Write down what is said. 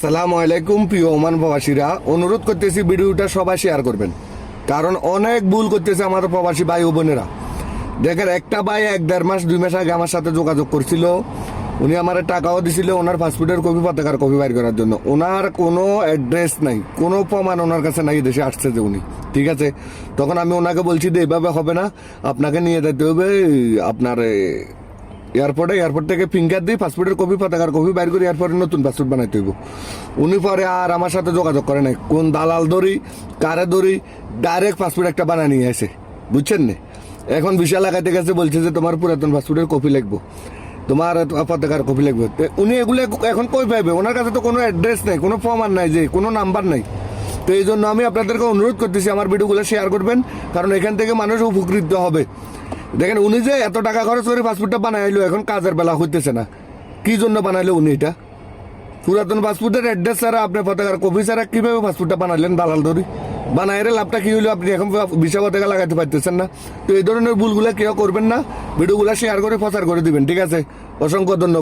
সালাম আলাইকুম প্রিয় ওমান প্রবাসীরা, অনুরোধ করতেছি ভিডিওটা সবাই শেয়ার করবেন, কারণ অনেক ভুল করতেছে আমাদের প্রবাসী ভাই ও বোনেরা। দেখেন, একটা ভাই 1-1.5 মাস 2 মাস আগে আমার সাথে যোগাযোগ করছিল। উনি আমার টাকাও দিছিল ওনার পাসপোর্টের কপি, পতাকার কপি বাইর করার জন্য। ওনার কোনো অ্যাড্রেস নাই, কোনো প্রমাণ ওনার কাছে নাই দেশে আসছে যে উনি, ঠিক আছে। তখন আমি ওনাকে বলছি যে এভাবে হবে না, আপনাকে নিয়ে যেতে হবে আপনার এয়ারপোর্ট থেকে ফিঙ্গার দিয়ে পাসপোর্টের কপি, পতাকার কপি বাইর করে এয়ারপোর্টে নতুন পাসপোর্ট বানাইতে হইব। উনি পরে আর আমার সাথে যোগাযোগ করে নাই, কোন দালাল ধরি কারে ধরি, ডাইরেক্ট পাসপোর্ট একটা বানায় নিয়ে আসে, বুঝছেন না। এখন ভিসা লাগাইতে গেছে, বলছে যে তোমার পুরাতন পাসপোর্টের কপি লাগবো, তোমার পতাকার কপি লাগবে। উনি এগুলো এখন কই পাইবে? ওনার কাছে তো কোনো অ্যাড্রেস নাই, কোনো প্রমাণ নাই, যে কোনো নাম্বার নাই। তো এই জন্য আমি আপনাদেরকে অনুরোধ করতেছি আমার ভিডিওগুলো শেয়ার করবেন, কারণ এখান থেকে মানুষ উপকৃত হবে। দেখেন, উনি যে এত টাকা খরচ করে পাসপোর্টটা বানাইলো, এখন কাজের বেলা হইতেছে না। কি জন্য বানাইলো উনি এটা? পুরাতন পাসপোর্টের অ্যাড্রেস ছাড়া, আপনি পতাকার কপি ছাড়া কিভাবে পাসপোর্টটা বানালেন দালাল ধরি? বানাইলে লাভটা কি হলো? আপনি এখন ভিসা পতাকা লাগাতে পারতেছেন না। তো এই ধরনের ভুলগুলো কেউ করবেন না, ভিডিওগুলো শেয়ার করে প্রচার করে দিবেন, ঠিক আছে? অসংখ্য ধন্যবাদ।